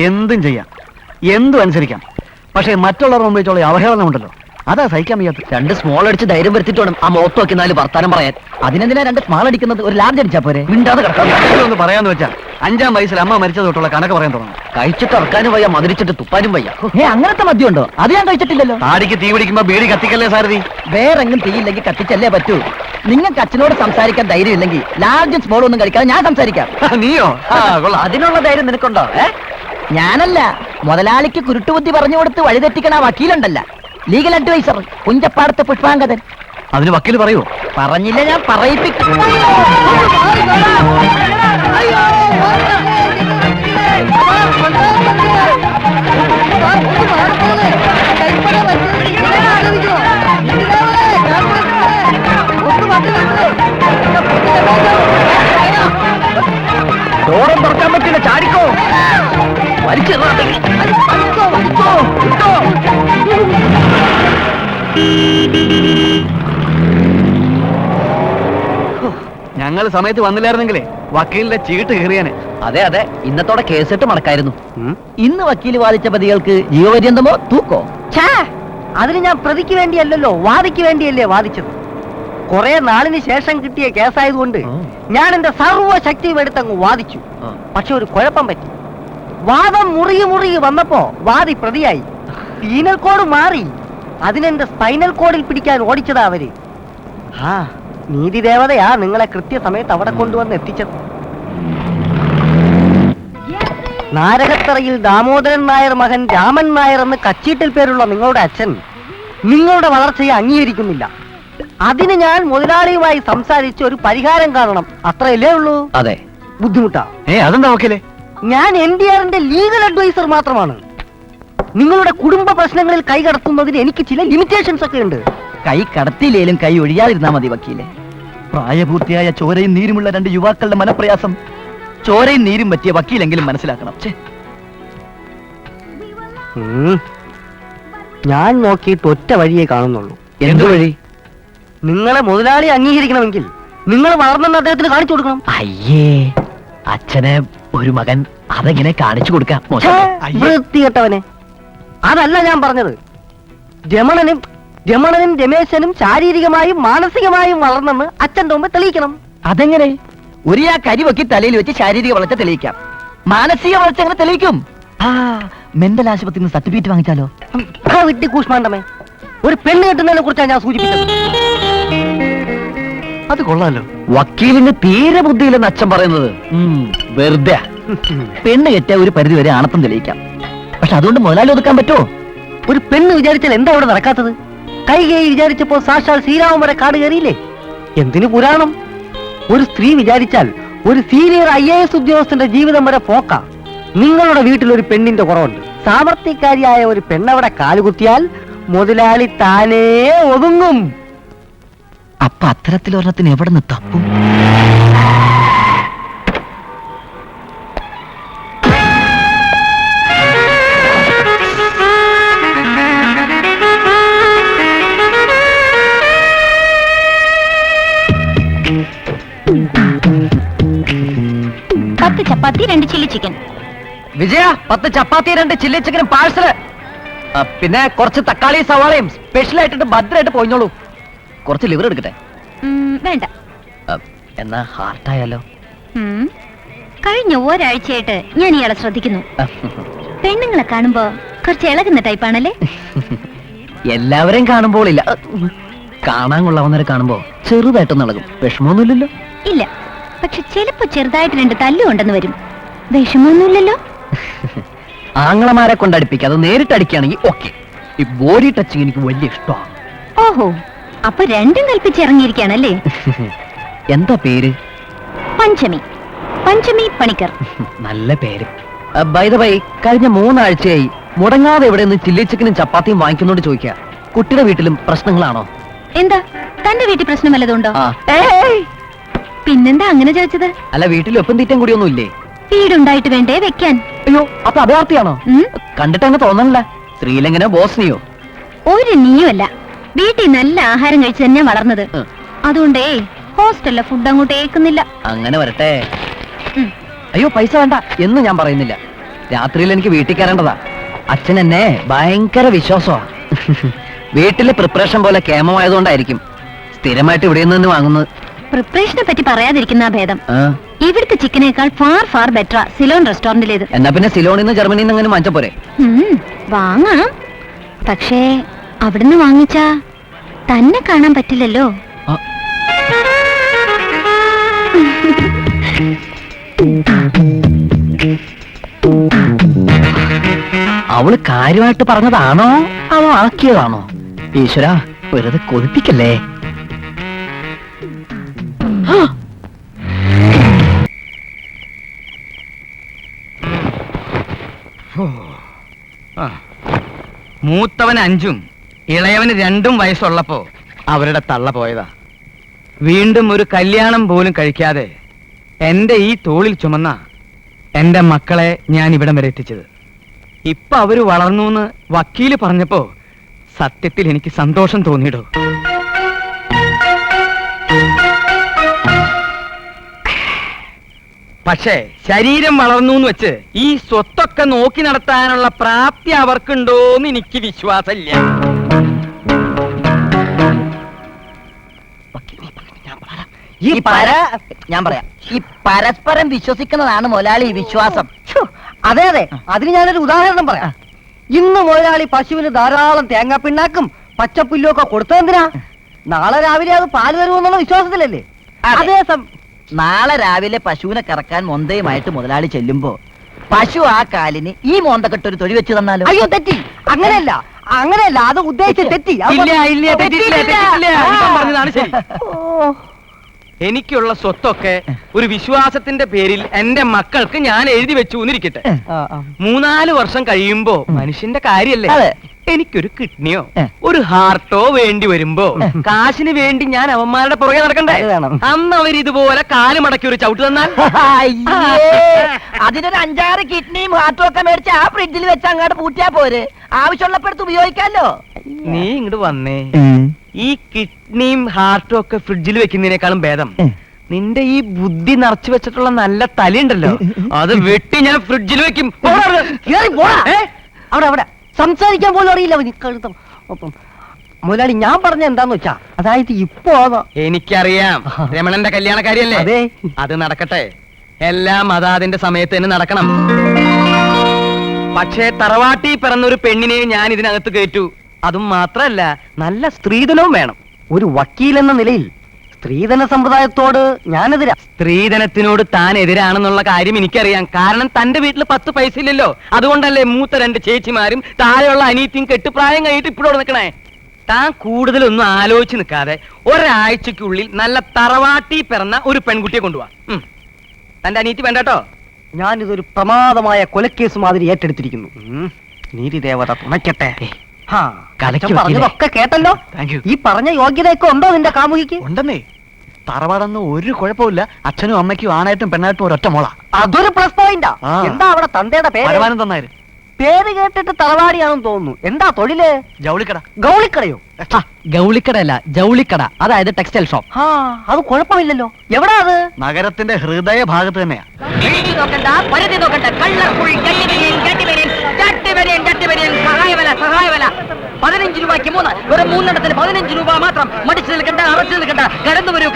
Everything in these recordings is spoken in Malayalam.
എന്തും ചെയ്യാം, എന്തും അനുസരിക്കാം. പക്ഷേ മറ്റുള്ളവർ മുമ്പിച്ചുള്ള അവഹേളനം ഉണ്ടല്ലോ, അതാ സഹിക്കാൻ വയ്യാത്ത. 2 സ്മോൾ അടിച്ച് ധൈര്യം വരുത്തിട്ട് വേണം ആ മുഖത്ത് നോക്കി 4 വർത്താനം പറയാൻ. അതിനെന്തിനാ 2 സ്മാൾ അടിക്കുന്നത്? ഒരു ലാർജ് അടിച്ചാ പോരെ? മിണ്ടാതെ കിടക്കാം. ഒന്ന് പറയാന്ന് വെച്ചാ 5-ാം വയസ്സിൽ അമ്മ മരിച്ചത് തൊട്ടുള്ള കണക്ക് പറയാൻ തുടങ്ങും. കഴിച്ചിട്ട് ഇറക്കാനും വയ്യ, മധുരിച്ചിട്ട് തുപ്പാനും വയ്യ. അങ്ങനത്തെ മദ്യം ഉണ്ടോ? അത് ഞാൻ കഴിച്ചിട്ടില്ലല്ലോ. താടിക്ക് തീ പിടിക്കുമ്പോ ബീഡി കത്തിക്കല്ലേ സാരഥി? വേറെങ്ങും തീയില്ലെങ്കിൽ കത്തിച്ചല്ലേ പറ്റൂ. നിങ്ങൾക്ക് അച്ഛനോട് സംസാരിക്കാൻ ധൈര്യം ഇല്ലെങ്കിൽ ലാർജും സ്മോളും ഒന്നും കഴിക്കാതെ ഞാൻ സംസാരിക്കാം. നീയോ? അതിനുള്ള ധൈര്യം നിനക്കുണ്ടോ? ഞാനല്ല, മുതലാളിക്ക് കുരുട്ടുബുദ്ധി പറഞ്ഞു കൊടുത്ത് വഴിതെറ്റിക്കണ വക്കീലുണ്ടല്ല, ലീഗൽ അഡ്വൈസർ കുഞ്ചപ്പാടത്തെ പുഷ്പാങ്കദൻ. അതിന് വക്കീൽ പറയൂ? പറഞ്ഞില്ല, ഞാൻ പറയിപ്പിക്കും. ഡോറും തുറക്കാൻ പറ്റില്ല, ചാടിക്കോ. ഞങ്ങൾ സമയത്ത് വന്നില്ലായിരുന്നെങ്കിലേ വക്കീലിന്റെ ചീട്ട് കീറിയാനെ. അതെ അതെ, ഇന്നത്തോടെ കേസിട്ട് മടക്കായിരുന്നു. ഇന്ന് വക്കീൽ വാദിച്ച പ്രതികൾക്ക് ജീവപര്യന്തമോ തൂക്കോ? അതിന് ഞാൻ പ്രതിക്ക് വേണ്ടിയല്ലല്ലോ, വാദിക്ക് വേണ്ടിയല്ലേ വാദിച്ചത്. കുറെ നാളിന് ശേഷം കിട്ടിയ കേസായതുകൊണ്ട് ഞാൻ എന്റെ സർവ്വശക്തിയും എടുത്തങ്ങ് വാദിച്ചു. പക്ഷെ ഒരു കുഴപ്പം പറ്റി. വാദം മുറുകി വന്നപ്പോ വാദി പ്രതിയായി. പീനൽ കോഡ് മാറി. അതിനെന്റെ സ്പൈനൽ കോഡിൽ പിടിക്കാൻ ഓടിച്ചതാ അവര്. നീതി ദേവതയാ നിങ്ങളെ കൃത്യസമയത്ത് അവിടെ കൊണ്ടുവന്ന് എത്തിച്ചത്. നാരകത്തറയിൽ ദാമോദരൻ നായർ മകൻ രാമൻ നായർ എന്ന് കച്ചീട്ടിൽ പേരുള്ള നിങ്ങളുടെ അച്ഛൻ നിങ്ങളുടെ വളർച്ചയെ അംഗീകരിക്കുന്നില്ല. അതിന് ഞാൻ മുതലാളിയുമായി സംസാരിച്ച് ഒരു പരിഹാരം കാണണം, അത്രയല്ലേ ഉള്ളൂ. അതെ, ബുദ്ധിമുട്ടാ. അതെന്താ വക്കീലെ? ഞാൻ NDRന്റെ ലീഗൽ അഡ്വൈസർ മാത്രമാണ്. നിങ്ങളുടെ കുടുംബ പ്രശ്നങ്ങളിൽ കൈ കടത്തുന്നതിന് എനിക്ക് ചില ലിമിറ്റേഷൻസ് ഒക്കെ ഉണ്ട്. കൈ കടത്തിയില്ലേലും കൈ ഒഴിയാതിരുന്നാ മതി വക്കീലെ. പ്രായപൂർത്തിയായ ചോരയും നീരുമുള്ള 2 യുവാക്കളുടെ മനപ്രയാസം ചോരയും നീരും പറ്റിയ വക്കീലെങ്കിലും മനസ്സിലാക്കണം. ഞാൻ നോക്കിയിട്ട് ഒറ്റ വഴിയേ കാണുന്നുള്ളൂ. എന്ത് വഴി? നിങ്ങളെ മുതലാളി അംഗീകരിക്കണമെങ്കിൽ നിങ്ങൾ വളർന്നെന്ന് അദ്ദേഹത്തിന് കാണിച്ചു കൊടുക്കണം. അയ്യേ, അച്ഛന് ഒരു മകൻ, അതെങ്ങനെ കാണിച്ചു കൊടുക്കാം? വൃത്തികെട്ടവനെ, അതല്ല ഞാൻ പറഞ്ഞത്. രമണനും രമേശനും ശാരീരികമായും മാനസികമായും വളർന്നെന്ന് അച്ഛന്റെ മുമ്പ് തെളിയിക്കണം. അതെങ്ങനെ? ഒരു കരി വെക്കി തലയിൽ വെച്ച് ശാരീരിക വളർച്ച തെളിയിക്കാം. മാനസിക വളർച്ച എങ്ങനെ തെളിയിക്കും? മെന്റൽ ആശുപത്രിയിൽ നിന്ന് സർട്ടിഫിക്കറ്റ് വാങ്ങിച്ചാലോ? വിട്ടി കൂഷ്മാണ്ടമേ, ഒരു പെണ്ണ് കെട്ടുന്നതിനെ കുറിച്ചാണ് ഞാൻ സൂചിപ്പിച്ചത്. അത് കൊള്ളാലോ. വക്കീലിന് തീരെ ബുദ്ധിയില്ലെന്ന് അച്ഛൻ പറയുന്നത് വെറുതെ. പെണ്ണ് കെട്ടിയ ഒരു പരിധി വരെ ആണത്തം തെളിയിക്കാം. പക്ഷെ അതുകൊണ്ട് മുതലാളി ഒതുക്കാൻ പറ്റുമോ? ഒരു പെണ്ണ് വിചാരിച്ചാൽ എന്താ ഇവിടെ നടക്കാത്തത്? കൈകേയി വിചാരിച്ചപ്പോ സാക്ഷാൽ ശ്രീരാമൻ വരെ കാട് കയറിയില്ലേ? എന്തിനു പുരാണം? ഒരു സ്ത്രീ വിചാരിച്ചാൽ ഒരു സീനിയർ IAS ഉദ്യോഗസ്ഥന്റെ ജീവിതം വരെ പോക്കാം. നിങ്ങളുടെ വീട്ടിൽ ഒരു പെണ്ണിന്റെ കുറവുണ്ട്. സാമർത്ഥ്യക്കാരിയായ ഒരു പെണ്ണവിടെ കാലുകുത്തിയാൽ മുതലാളി താനേ ഒതുങ്ങും. അപ്പൊ അത്തരത്തിലൊരെണ്ണത്തിന് എവിടെ നിന്ന് തപ്പും? ചപ്പാത്തി 2 ചില്ലി ചിക്കൻ. വിജയ, 10 ചപ്പാത്തി 2 ചില്ലി ചിക്കനും പാഴ്സല്. പിന്നെ കുറച്ച് തക്കാളി സവാളയും സ്പെഷ്യൽ ആയിട്ടിട്ട് ഭദ്രമായിട്ട് പോയിഞ്ഞോളൂ. കുറച്ച് ലിവർ എടുക്കട്ടെ? വേണ്ട. എന്നാ ഹാർട്ടായാലോ? കഴിഞ്ഞ ഒരാഴ്ചയായിട്ട് ഞാൻ ഇയാളെ ശ്രദ്ധിക്കുന്നു. പെണ്ണുങ്ങളെ കാണുമ്പോ കുറച്ച് ഇളകുന്ന ടൈപ്പാണല്ലേ? എല്ലാവരെയും കാണുമ്പോൾ ഇല്ല, കാണാൻ കൊള്ളാവുന്നവരെ കാണുമ്പോ ചെറുതായിട്ടൊന്നും ഇളകും. വിഷമമൊന്നുമില്ലല്ലോ? ഇല്ല, പക്ഷെ ചിലപ്പോ ചെറുതായിട്ട് 2 തല്ലുകൊണ്ടെന്ന് വരും. വിഷമമൊന്നുമില്ലല്ലോ? ആങ്ങളമാരെ കൊണ്ടടിപ്പിക്കുക, അത് നേരിട്ട് അടിക്കുകയാണെങ്കിൽ ഓക്കെ. ഈ ബോഡി ടച്ചിങ് എനിക്ക് വലിയ ഇഷ്ടമാണ്. ഓഹോ, അപ്പൊ രണ്ടും കൽപ്പിച്ചിറങ്ങിയിരിക്കുകയാണല്ലേ? എന്താ പേര്? പഞ്ചമി. പഞ്ചമി പണിക്കർ. നല്ല പേര്. ബൈ ദ ബൈ, കഴിഞ്ഞ 3 ആഴ്ചയായി മുടങ്ങാതെ ഇവിടെ നിന്ന് ചില്ലി ചിക്കനും ചപ്പാത്തിയും വാങ്ങിക്കുന്നോണ്ട് ചോദിക്കുക, കുട്ടിയുടെ വീട്ടിലും പ്രശ്നങ്ങളാണോ? എന്താ, തന്റെ വീട്ടിൽ പ്രശ്നം വല്ലതുണ്ടോ? പിന്നെന്താ അങ്ങനെ ചോദിച്ചത്? അല്ല, വീട്ടിൽ ഒപ്പം തീറ്റം കൂടിയൊന്നും ഇല്ലേ? വീടുണ്ടായിട്ട് വേണ്ടേ വെക്കാൻ? അയ്യോ, അപ്പൊ അഭയാർത്ഥിയാണോ? കണ്ടിട്ട് അങ്ങ് തോന്നണില്ല. ശ്രീലങ്കനോ ബോസ്നിയോ? ഒരു നീയുമല്ല, വീട്ടിൽ നല്ല ആഹാരം കഴിച്ച് തന്നെ വളർന്നത്. അതുകൊണ്ടേ ഹോസ്റ്റലിലെ ഫുഡ് അങ്ങോട്ട് ഏക്കുന്നില്ല. അങ്ങനെ വരട്ടെ. അയ്യോ, പൈസ വേണ്ട എന്ന് ഞാൻ പറയുന്നില്ല. രാത്രിയിൽ എനിക്ക് വീട്ടിൽ കയറേണ്ടതാ. അച്ഛൻ എന്നെ ഭയങ്കര വിശ്വാസമാ. വീട്ടിലെ പ്രിപ്പറേഷൻ പോലെ കേമമായതുകൊണ്ടായിരിക്കും സ്ഥിരമായിട്ട് ഇവിടെ നിന്ന് വാങ്ങുന്നത്. പ്രിപ്പറേഷനെ പറ്റി പറയാതിരിക്കുന്ന ഭേദം. ആ, ഇവിടുത്തെ ചിക്കനേക്കാൾ ഫാർ ഫാർ ബെറ്റർ സിലോൺ റെസ്റ്റോറന്റിലേത്. എന്നാ പിന്നെ സിലോണിൽ നിന്ന് ജർമ്മനിയിൽ നിന്ന് അങ്ങനെ വാങ്ങിച്ച പോരെ? വാങ്ങാം, പക്ഷേ അവിടുന്ന് വാങ്ങിച്ചാ തന്നെ കാണാൻ പറ്റില്ലല്ലോ. ആ, അവള് കാര്യമായിട്ട് പറഞ്ഞതാണോ അവ ആക്കിയതാണോ? ഈശ്വര, വെറുതെ കൊതിപ്പിക്കല്ലേ. മൂത്തവൻ 5 ഇളയവന് 2 വയസ്സുള്ളപ്പോ അവരുടെ തള്ള പോയതാ. വീണ്ടും ഒരു കല്യാണം പോലും കഴിക്കാതെ എന്റെ ഈ തോളിൽ ചുമന്ന എന്റെ മക്കളെ ഞാൻ ഇവിടം വരെ എത്തിച്ചത്. ഇപ്പൊ അവര് വളർന്നു വക്കീല് പറഞ്ഞപ്പോ സത്യത്തിൽ എനിക്ക് സന്തോഷം തോന്നിയിടോ. പക്ഷേ ശരീരം വളർന്നു എന്ന് വെച്ച് ഈ സ്വത്തൊക്കെ നോക്കി നടത്താനുള്ള പ്രാപ്തി അവർക്കുണ്ടോന്ന് എനിക്ക് വിശ്വാസമില്ല. ഞാൻ പറയാം, ഈ പരസ്പരം വിശ്വസിക്കുന്നതാണ് മുതലാളി വിശ്വാസം. അതെ അതെ, അതിന് ഞാനൊരു ഉദാഹരണം പറയാം. ഇന്ന് മുതലാളി പശുവിന് ധാരാളം തേങ്ങാപ്പിണ്ണാക്കും പച്ചപ്പുല്ലും ഒക്കെ കൊടുത്തതെന്തിനാ? നാളെ രാവിലെ അത് പാല് തരുമെന്നുള്ള വിശ്വാസത്തിലല്ലേ? അതെ. നാളെ രാവിലെ പശുവിനെ കറക്കാൻ മൊന്തയുമായിട്ട് മുതലാളി ചെല്ലുമ്പോ പശു ആ കാലിന് ഈ മോന്തക്കെട്ടൊരു തൊഴി വെച്ച് തന്നാലോ? അയ്യോ തെറ്റി, അങ്ങനെയല്ല അങ്ങനെയല്ല, അത് ഉദ്ദേശിച്ച് തെറ്റി. ഇവൻ പറഞ്ഞതാണ് ശരി. എനിക്കുള്ള സ്വത്തൊക്കെ ഒരു വിശ്വാസത്തിന്റെ പേരിൽ എന്റെ മക്കൾക്ക് ഞാൻ എഴുതി വെച്ചു എന്നിരിക്കട്ടെ. 3-4 വർഷം കഴിയുമ്പോ മനുഷ്യന്റെ കാര്യല്ലേ, എനിക്കൊരു കിഡ്നിയോ ഒരു ഹാർട്ടോ വേണ്ടി വരുമ്പോ കാശിന് വേണ്ടി ഞാൻ അവന്മാരുടെ പുറകെ നടക്കണ്ടേ? അന്ന് അവർ ഇതുപോലെ കാല് മടക്കി ഒരു ചവിട്ട് തന്നാൽ അതിനൊരു 5-6 കിഡ്നിയും ഹാർട്ടും ഒക്കെ മേടിച്ച് ആ ഫ്രിഡ്ജിൽ വെച്ച് അങ്ങോട്ട് പൂട്ടിയാ പോരെ, ആവശ്യമുള്ളപ്പെടുത്ത് ഉപയോഗിക്കാലോ. നീ ഇങ്ങോട്ട് വന്നേ. ഈ കിഡ്നിയും ഹാർട്ടും ഒക്കെ ഫ്രിഡ്ജിൽ വെക്കുന്നതിനേക്കാളും ഭേദം നിന്റെ ഈ ബുദ്ധി നിറച്ചു വെച്ചിട്ടുള്ള നല്ല തലയുണ്ടല്ലോ, അത് വെട്ടി ഞാൻ ഫ്രിഡ്ജിൽ വെക്കും. അവിടെ അവിടെ സംസാരിക്കാൻ പോലും അറിയില്ല കഴുത്തം. മുതലാളി, ഞാൻ പറഞ്ഞ എന്താന്ന് വെച്ചാ, അതായത് ഇപ്പോ എനിക്കറിയാം രമണന്റെ കല്യാണക്കാരിയല്ലേ, അതെ. അത് നടക്കട്ടെ. എല്ലാം അതാതിന്റെ സമയത്ത് തന്നെ നടക്കണം. പക്ഷേ തറവാട്ടി പിറന്നൊരു പെണ്ണിനെ ഞാൻ ഇതിനകത്ത് കയറ്റു. അതും മാത്രല്ല, നല്ല സ്ത്രീധനവും വേണം. ഒരു വക്കീൽ എന്ന നിലയിൽ സ്ത്രീധന സമ്പ്രദായത്തോട് ഞാനെതിരാ. സ്ത്രീധനത്തിനോട് താൻ എതിരാണെന്നുള്ള കാര്യം എനിക്കറിയാം. കാരണം തന്റെ വീട്ടിൽ 10 പൈസ ഇല്ലല്ലോ. അതുകൊണ്ടല്ലേ മൂത്ത 2 ചേച്ചിമാരും താഴെയുള്ള അനിയത്തിയും കെട്ടുപ്രായം കഴിഞ്ഞിട്ട് ഇപ്പോഴും നിൽക്കണേ. താൻ കൂടുതലൊന്നും ആലോചിച്ച് നിൽക്കാതെ ഒരാഴ്ചക്കുള്ളിൽ നല്ല തറവാട്ടി പിറന്ന ഒരു പെൺകുട്ടിയെ കൊണ്ടുപോവാ. തന്റെ അനിയത്തി വേണ്ടട്ടോ. ഞാനിതൊരു പ്രമാദമായ കൊലക്കേസ് മാതിരി ഏറ്റെടുത്തിരിക്കുന്നു. നീതിദേവത തുണയ്ക്കട്ടെ. പറഞ്ഞതൊക്കെ കേട്ടല്ലോ. ഈ പറഞ്ഞ യോഗ്യതയൊക്കെ ഉണ്ടോ നിന്റെ കാമുകിക്ക്? ഉണ്ടെന്നേ. തറവാടൊന്നും ഒരു കുഴപ്പമില്ല. അച്ഛനും അമ്മയ്ക്കും ആണായിട്ടും പെണ്ണായിട്ടും ഒരൊറ്റ മോളാ. അതൊരു പ്ലസ് പോയിന്റാ. ആ. എന്താ അവിടെ തന്തയുടെ പേര്? പരമാനന്ദൻ നായർ. പേര് കേട്ടിട്ട് തറവാടിയാണെന്ന് തോന്നുന്നു. എന്താ തൊഴില്? ജൗളിക്കട. ഗൗളിക്കടയോ? ഗൗളിക്കടയല്ല, ജൗളിക്കട, അതായത് ടെക്സ്റ്റൈൽ ഷോപ്പ്. ആ, അത് കുഴപ്പമില്ലല്ലോ. എവിടാ അത്? നഗരത്തിന്റെ ഹൃദയ ഭാഗത്ത് തന്നെയാ. സഹായവല 15 രൂപയ്ക്ക് 3, വെറും 3 15 രൂപ മാത്രം. മടിച്ചു നിൽക്കണ്ട, അറച്ചു നിൽക്കണ്ട, കടന്നു വരൂ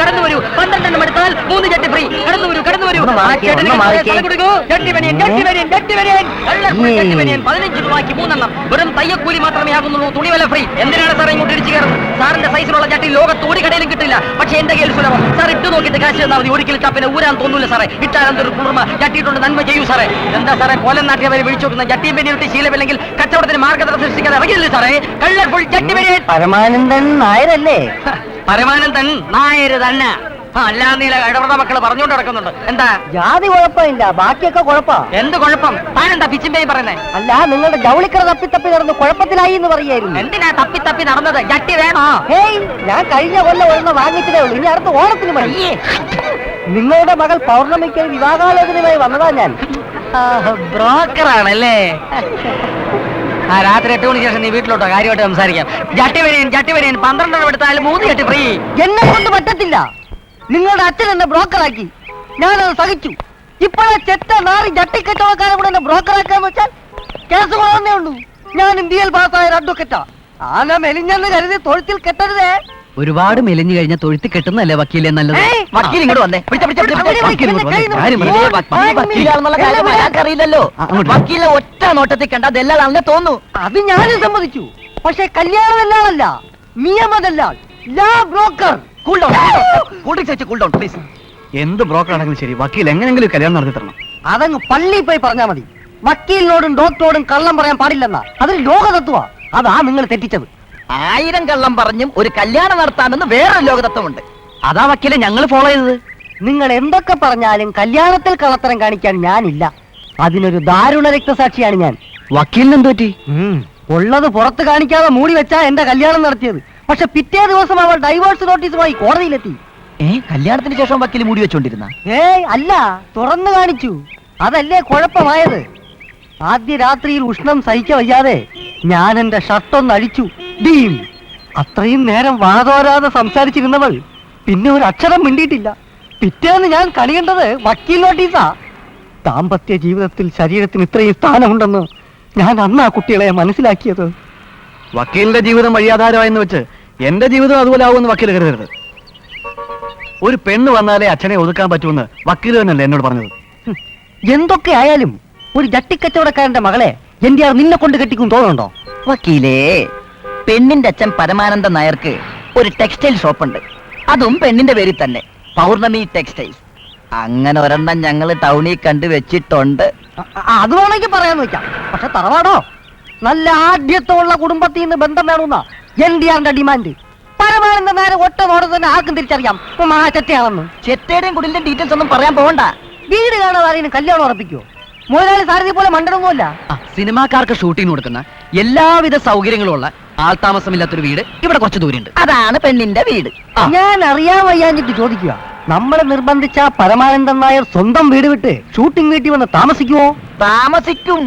12 എടുത്താൽ 3 ചട്ടി ഫ്രീ. കടന്നു വരൂ 15 രൂപയ്ക്ക് 3, വെറും തയ്യക്കൂലി മാത്രമേ ആകുന്നുള്ളൂ. തുണിവല ഫ്രീ. എന്തിനാണ് സാർ ഇങ്ങോട്ട് ഇടിച്ചു കയറുന്നത്? സാറിന്റെ സൈസിലുള്ള ചട്ടി ലോകത്ത് ഒരു കടയിലും കിട്ടില്ല. പക്ഷെ എന്റെ കയ്യിൽ സുലഭം. സാർ ഇട്ട് നോക്കിയിട്ട് കാശ് തന്നാൽ മതി. ഒരിക്കലും പിന്നെ ഊരാൻ തോന്നൂല സാറേ. ഇട്ടാൽ എന്തൊരു കുളിർമ. ചട്ടിയിട്ടുണ്ട് നന്മ ചെയ്യൂ സാറേ. എന്താ സാറേ കോലം നാട്ടിൽ വരെ വിളിച്ചു നോക്കുന്ന ചട്ടിയും പെണ്ണിട്ട് ശീലമില്ലെങ്കിൽ കച്ചവടത്തിന് മാർഗദർശനം സൃഷ്ടിക്കാതെ ഇറങ്ങില്ലേ സാറേ? കളർഫുൾ ചട്ടി പെരിയൻ. പരമാനന്ദൻ നായരല്ലേ? പരമാനന്ദൻ നായര് തന്നെ. അല്ലാതെ ഇടപെടുന്ന മക്കള് പറഞ്ഞുകൊണ്ട് നടക്കുന്നുണ്ട്. എന്താ ജാതി കുഴപ്പമില്ല, ബാക്കിയൊക്കെ കുഴപ്പാ. എന്ത് കുഴപ്പം? താനെന്താ പിച്ചിമ്പേയും പറയുന്നേ? അല്ല, നിങ്ങളുടെ ജൗളിക്കട തപ്പി നടന്ന് കുഴപ്പത്തിലായി എന്ന് പറയായിരുന്നു. എന്തിനാ തപ്പി നടന്നത്? ചട്ടി വേണോ? ഹേയ്, ഞാൻ കഴിഞ്ഞ കൊല്ലം ഒരെണ്ണം വാങ്ങിച്ചതേ ഉള്ളൂ. ഇനി അടുത്ത ഓണത്തിന് മതി. നിങ്ങളുടെ മകൾ പൗർണമിക്ക് വിവാഹാലോചനയുമായി വന്നതാ ഞാൻ. ബ്രോക്കറാണല്ലേ? ആ, രാത്രി 8 മണിക്ക് ശേഷം നീ വീട്ടിലോട്ടോ, കാര്യമായിട്ട് സംസാരിക്കാം. ചട്ടി വരെയും 12 എടുത്താൽ 3 ചട്ടി ഫ്രീ. എന്നെ കൊണ്ട് പറ്റത്തില്ല. നിങ്ങളുടെ അച്ഛൻ എന്നെ ബ്രോക്കറാക്കി. ഞാനത് സഹിച്ചു. ഇപ്പോഴാ ചെറ്റ നാറി ജട്ടിക്കച്ചവടക്കാരെ കൂടെ എന്നെ ബ്രോക്കറാക്കാന്ന് വെച്ചാൽ കേസ് കൊള്ളന്നേ ഉള്ളൂ. ഞാൻ ഇന്ത്യയിൽ പാസ്സായ ഒരു അഡ്വക്കറ്റാ. ആന മെലിഞ്ഞെന്ന് കരുതി തൊഴുത്തിൽ കെട്ടരുതേ. ഒരുപാട് മെലിഞ്ഞു കഴിഞ്ഞ തൊഴുത്തി കെട്ടുന്നല്ലേ വക്കീലെ നല്ലത്. ഏയ്! വക്കീൽ ഇങ്ങോട്ട് വന്നേ. വക്കീൽ ഇങ്ങോട്ട് വന്നേ. കാര്യം പറഞ്ഞേ. വക്കീലാണെന്നുള്ള കാര്യം അയാൾക്കറിയില്ലല്ലോ. അങ്ങോട്ട്. വക്കീലിനെ ഒറ്റ നോട്ടത്തിൽ കണ്ട അതെല്ലാണെന്ന് തോന്നുന്നു. അത് ഞാനും സമ്മതിച്ചു. പക്ഷെ കല്യാണം എല്ലാമല്ല, നിയമദല്ലാൾ, ലാ broker. Cool down, cool down, cool down please. എന്ത് ബ്രോക്കർ ആണെങ്കിലും ശരി, വക്കീൽ എങ്ങനെയെങ്കിലും കല്യാണം നടത്തി തരണം. അതങ്ങ് പള്ളിയിൽ പോയി പറഞ്ഞാൽ മതി. വക്കീലിനോടും ഡോക്ടറോടും കള്ളം പറയാൻ പാടില്ലെന്നാ. അതൊരു ലോകതത്വ. അതാ നിങ്ങൾ തെറ്റിച്ചത്. 1000 കള്ളം പറഞ്ഞും ഒരു കല്യാണം നടത്താമെന്ന് വേറൊരു ലോകതത്വമുണ്ട്. അതാ വക്കീലെ ഞങ്ങൾ ഫോളോ ചെയ്തത്. നിങ്ങൾ എന്തൊക്കെ പറഞ്ഞാലും കല്യാണത്തിൽ കള്ളത്തരം കാണിക്കാൻ ഞാനില്ല. അതിനൊരു ദാരുണ രക്തസാക്ഷിയാണ് ഞാൻ. വക്കീലിന് എന്ത് പറ്റി? ഉള്ളത് പുറത്ത് കാണിക്കാതെ മൂടി വെച്ചാ എന്റെ കല്യാണം നടത്തിയത്. പക്ഷെ പിറ്റേ ദിവസം അവൾ ഡൈവേഴ്സ് നോട്ടീസുമായി കോടതിയിലെത്തി. കല്യാണത്തിന് ശേഷം വക്കീൽ മൂടി വെച്ചോണ്ടിരുന്ന? അല്ല, തുറന്നു കാണിച്ചു. അതല്ലേ കുഴപ്പമായത്. ആദ്യ രാത്രിയിൽ ഉഷ്ണം സഹിക്ക വയ്യാതെ ഞാൻ എന്റെ ഷർട്ടൊന്ന് അഴിച്ചു. ഡീം. അത്രയും നേരം വാതോരാതെ സംസാരിച്ചിരുന്നവൾ പിന്നെ ഒരു അക്ഷരം മിണ്ടിയിട്ടില്ല. പിറ്റേന്ന് ഞാൻ കണിയേണ്ടത് വക്കീൽ നോട്ടീസാ. ദാമ്പത്യ ജീവിതത്തിൽ ശരീരത്തിന് ഇത്രയും സ്ഥാനമുണ്ടെന്ന് ഞാൻ അന്ന് ആ കുട്ടികളെ മനസ്സിലാക്കിയത്. വക്കീലിന്റെ ജീവിതം വഴിയാധാരമായെന്ന് വെച്ച് എന്റെ ജീവിതം അതുപോലെ ആവുമെന്ന് വക്കീൽ കരുതരുത്. ഒരു പെണ്ണ് വന്നാലേ അച്ഛനെ ഒതുക്കാൻ പറ്റുമെന്ന് വക്കീൽ തന്നെയല്ലേ എന്നോട് പറഞ്ഞത്. എന്തൊക്കെ ആയാലും ഒരു ജട്ടിക്കച്ചവടക്കാരന്റെ മകളെ എന്റെ നിന്നെ കൊണ്ട് കെട്ടിക്കും തോന്നുന്നുണ്ടോ? വക്കീലേ, പെണ്ണിന്റെ അച്ഛൻ പരമാനന്ദ നായർക്ക് ഒരു ടെക്സ്റ്റൈൽ ഷോപ്പുണ്ട്. അതും പെണ്ണിന്റെ പേരിൽ തന്നെ, പൗർണമി ടെക്സ്റ്റൈൽസ്. അങ്ങനെ ഒരെണ്ണം ഞങ്ങൾ ടൗണിൽ കണ്ടു വെച്ചിട്ടുണ്ട്. അത് വേണമെങ്കിൽ പറയാന്ന് വെക്കാം. പക്ഷെ തറവാടോ നല്ല ആദ്യത്തുള്ള കുടുംബത്തിൽ നിന്ന് ബന്ധം വേണമെന്നാ എന്റെ ഡിമാൻഡ്. പരമാനന്ദ നേരെ ഒറ്റ നോടെ തന്നെ ആർക്കും തിരിച്ചറിയാം മഹാചറ്റയാണെന്ന്. ചെറ്റയുടെയും കുടിലിന്റെ ഡീറ്റെയിൽസ് ഒന്നും പറയാൻ പോകണ്ട. വീട് കാണാതെ ആരെയും കല്യാണം ഉറപ്പിക്കുവോ? മുതലാളി സാരഥി പോലെ മണ്ടനൊന്നുമല്ല. സിനിമാക്കാർക്ക് ഷൂട്ടിംഗ് കൊടുക്കുന്ന എല്ലാവിധ സൗകര്യങ്ങളും ഉള്ള ആൾതാമസമില്ലാത്തൊരു വീട് ഇവിടെ കുറച്ച് ദൂരമുണ്ട്. അതാണ് പെണ്ണിന്റെ വീട്. ഞാൻ അറിയാൻ വയ്യാഞ്ഞിട്ട് ചോദിക്കുക, നമ്മളെ നിർബന്ധിച്ച പരമാനന്ദൻ നായർ സ്വന്തം വീട് വിട്ട് ഷൂട്ടിംഗ് വീട്ടിൽ വന്ന് താമസിക്കുവോ? താമസിക്കും.